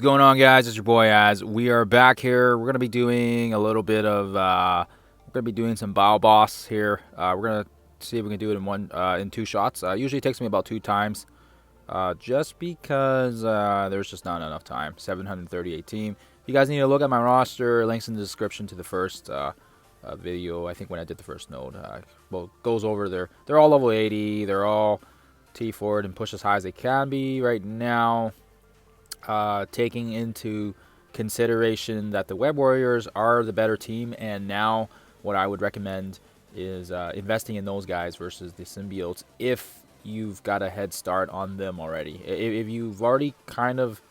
What's going on, guys? It's your boy Az. We are back here. We're gonna be doing a little bit of. We're gonna be doing some Bio Boss here. We're gonna see if we can do it in two shots. Usually it takes me about 2 times, just because there's just not enough time. 738 team. If you guys need to look at my roster, links in the description to the first video. I think when I did the first node, well, goes over there. They're all level 80. They're all T forward and push as high as they can be right now. Taking into consideration that the Web Warriors are the better team, and now what I would recommend is investing in those guys versus the Symbiotes if you've got a head start on them already. If you've already kind of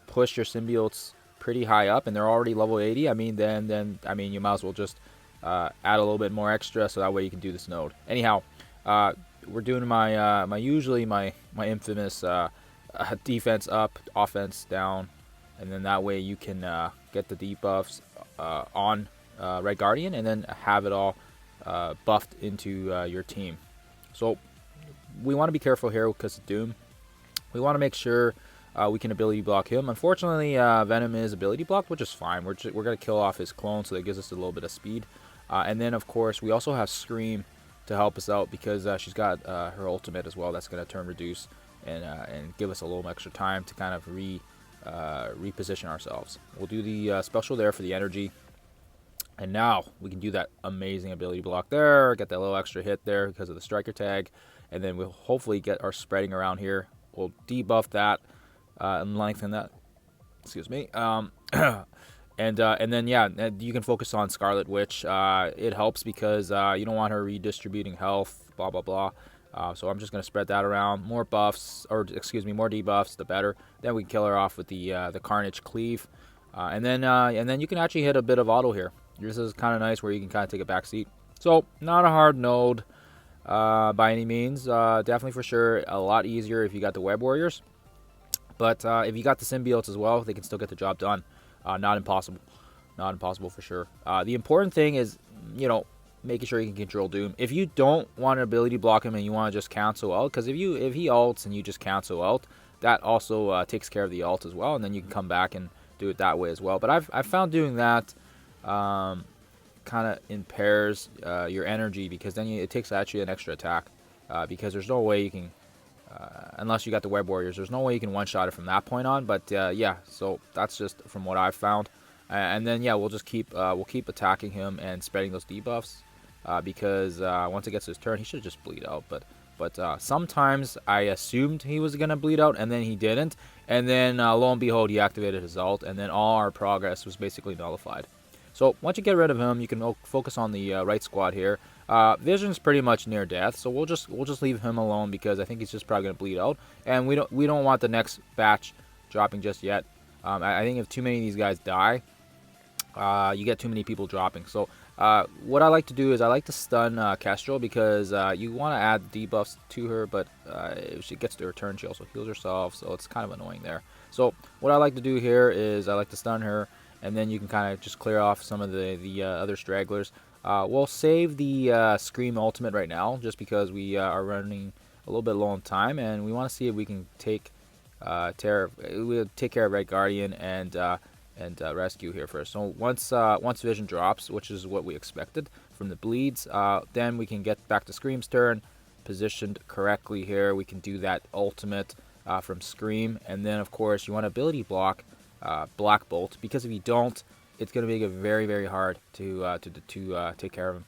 pushed your Symbiotes pretty high up and they're already level 80, then you might as well just add a little bit more extra so that way you can do this node. Anyhow, we're doing my usually my infamous defense up, offense down, and then that way you can get the debuffs on Red Guardian and then have it all buffed into your team. So we want to be careful here because of Doom. We want to make sure we can ability block him. Unfortunately, Venom is ability blocked, which is fine. We're going to kill off his clone, so that gives us a little bit of speed. And then, of course, we also have Scream to help us out because she's got her ultimate as well. That's going to turn reduce and give us a little extra time to kind of reposition ourselves. We'll do the special there for the energy. And now we can do that amazing ability block there, get that little extra hit there because of the striker tag. And then we'll hopefully get our spreading around here. We'll debuff that and lengthen that. Excuse me. And then, yeah, you can focus on Scarlet Witch. It helps because you don't want her redistributing health, blah, blah, blah. So I'm just going to spread that around. More buffs, or excuse me, more debuffs, the better. Then we can kill her off with the Carnage Cleave. And then you can actually hit a bit of auto here. This is kind of nice where you can kind of take a back seat. So not a hard node by any means. Definitely for sure a lot easier if you got the Web Warriors. But if you got the Symbiotes as well, they can still get the job done. Not impossible. Not impossible for sure. The important thing is, making sure you can control Doom. If you don't want to ability block him and you want to just cancel out, because if he ults and you just cancel out, that also takes care of the ult as well, and then you can come back and do it that way as well. But I've found doing that kind of impairs your energy because then it takes actually an extra attack because there's no way you can, unless you got the Web Warriors, there's no way you can one-shot it from that point on. But yeah, so that's just from what I've found. And then yeah, we'll just keep attacking him and spreading those debuffs. Because once it gets his turn, he should just bleed out. But sometimes I assumed he was gonna bleed out, and then he didn't. And then lo and behold, he activated his ult, and then all our progress was basically nullified. So once you get rid of him, you can focus on the right squad here. Vision's pretty much near death, so we'll just leave him alone because I think he's just probably gonna bleed out, and we don't want the next batch dropping just yet. I think if too many of these guys die, you get too many people dropping. So what I like to do is I like to stun Kestrel because you want to add debuffs to her, but if she gets to her turn, she also heals herself, so it's kind of annoying there. So what I like to do here is I like to stun her, and then you can kind of just clear off some of the other stragglers. We'll save the Scream ultimate right now just because we are running a little bit low on time, and we want to see if we can take care of Red Guardian and rescue here first. So once Vision drops, which is what we expected from the bleeds, then we can get back to Scream's turn, positioned correctly here. We can do that ultimate from Scream, and then of course you want to ability block Black Bolt, because if you don't, it's going to make it very, very hard to take care of him.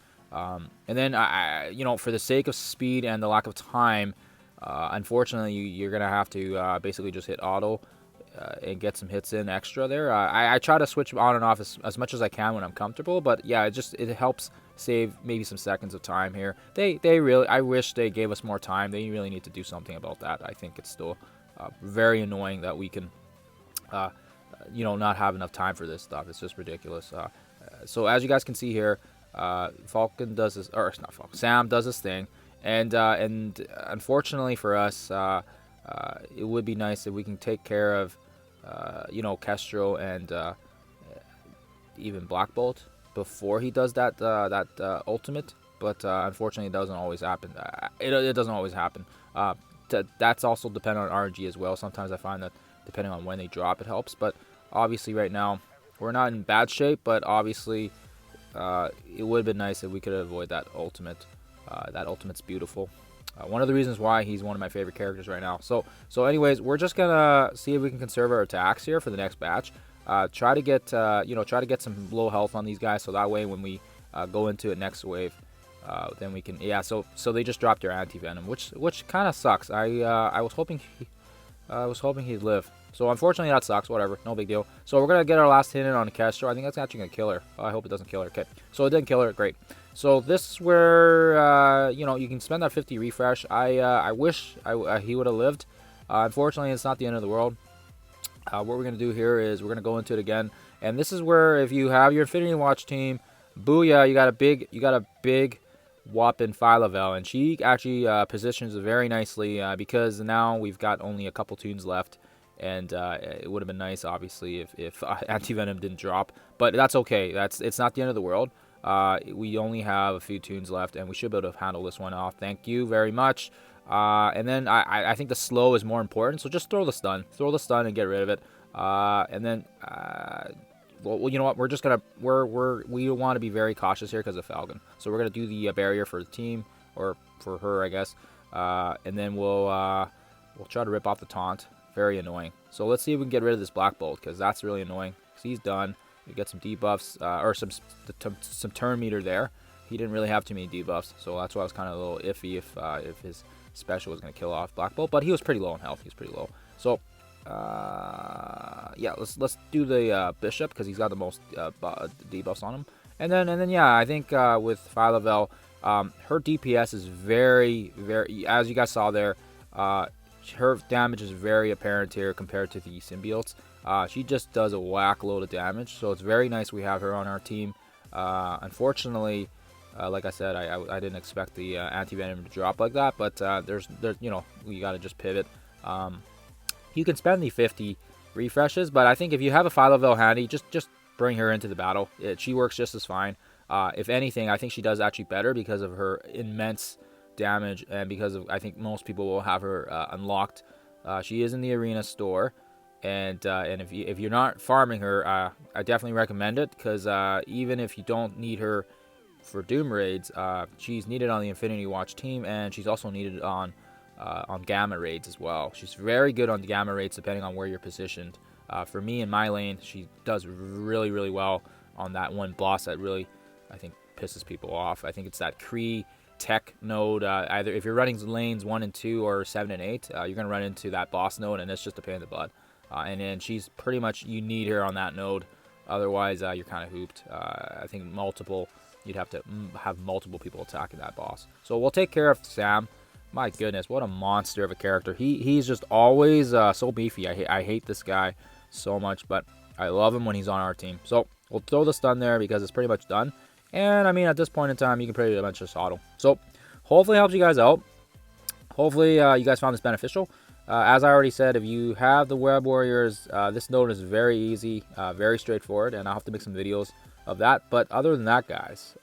And then for the sake of speed and the lack of time, unfortunately you're going to have to basically just hit auto. And get some hits in extra there. I try to switch on and off as much as I can when I'm comfortable, but yeah, it helps save maybe some seconds of time here. I wish they gave us more time. They really need to do something about that. I think it's still very annoying that we can not have enough time for this stuff. It's just ridiculous. So as you guys can see here, Falcon does this, or not Falcon, Sam does this thing, and unfortunately for us, it would be nice if we can take care of Kestrel and even Black Bolt before he does that ultimate, but unfortunately it doesn't always happen. It doesn't always happen. That's also dependent on RNG as well. Sometimes I find that depending on when they drop, it helps. But Obviously, right now we're not in bad shape, but obviously it would have been nice if we could avoid that ultimate. That ultimate's beautiful. One of the reasons why he's one of my favorite characters right now. So anyways, we're just gonna see if we can conserve our attacks here for the next batch. Try to get try to get some low health on these guys, so that way when we go into it next wave, then we can. Yeah. So they just dropped their anti venom, which kind of sucks. I was hoping he'd live. So unfortunately that sucks. Whatever, no big deal. So we're gonna get our last hit in on Castro. I think that's actually gonna kill her. I hope it doesn't kill her. Okay. So it didn't kill her. Great. So this is where you can spend that 50 refresh. I wish he would have lived. Unfortunately, it's not the end of the world. What we're gonna do here is we're gonna go into it again, and this is where if you have your Infinity Watch team, booyah! You got a big whopping Phylavel, and she actually positions very nicely because now we've got only a couple tunes left. And it would have been nice, obviously, if Anti-Venom didn't drop. But that's okay. It's not the end of the world. We only have a few tunes left, and we should be able to handle this one off. Thank you very much. And then I think the slow is more important, so just throw the stun. Throw the stun and get rid of it. And then, well, you know what? We're just going to... We want to be very cautious here because of Falcon. So we're going to do the barrier for the team, or for her, I guess. And then we'll try to rip off the taunt. Very annoying. So let's see if we can get rid of this Black Bolt, because that's really annoying. Because he's done. We get some debuffs, or some turn meter there. He didn't really have too many debuffs, so that's why I was kind of a little iffy if his special was going to kill off Black Bolt. But he was pretty low in health. He's pretty low. So yeah, let's do the Bishop, because he's got the most debuffs on him. And then yeah, I think with Phylavel, her DPS is very, as you guys saw there. Her damage is very apparent here compared to the Symbiotes. She just does a whack load of damage, so it's very nice we have her on our team. Unfortunately, like I said, I didn't expect the anti-venom to drop like that, but there's we gotta just pivot. You can spend the 50 refreshes, but I think if you have a Phylavel handy, just bring her into the battle. She works just as fine. If anything, I think she does actually better because of her immense damage, and because of, I think most people will have her unlocked. She is in the arena store, and if you're not farming her, I definitely recommend it, because even if you don't need her for Doom raids, she's needed on the Infinity Watch team, and she's also needed on Gamma raids as well. She's very good on the Gamma raids depending on where you're positioned. For me in my lane, she does really well on that one boss that really, I think, pisses people off. I think it's that Kree tech node. Either if you're running lanes 1 and 2 or 7 and 8, you're gonna run into that boss node, and it's just a pain in the butt. And then she's pretty much, you need her on that node, otherwise you're kind of hooped. I think you'd have to have multiple people attacking that boss. So we'll take care of Sam. My goodness, what a monster of a character. He's just always so beefy. I hate this guy so much, but I love him when he's on our team. So we'll throw the stun there because it's pretty much done. And I mean, at this point in time, you can pretty much just auto. So hopefully it helps you guys out. Hopefully you guys found this beneficial. As I already said, if you have the Web Warriors, this node is very easy, very straightforward, and I'll have to make some videos of that. But other than that, guys,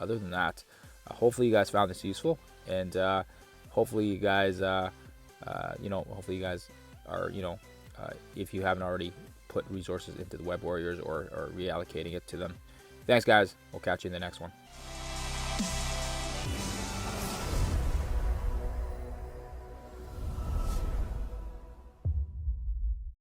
hopefully you guys found this useful, and hopefully you guys, hopefully you guys are, if you haven't already put resources into the Web Warriors or reallocating it to them. Thanks, guys. We'll catch you in the next one.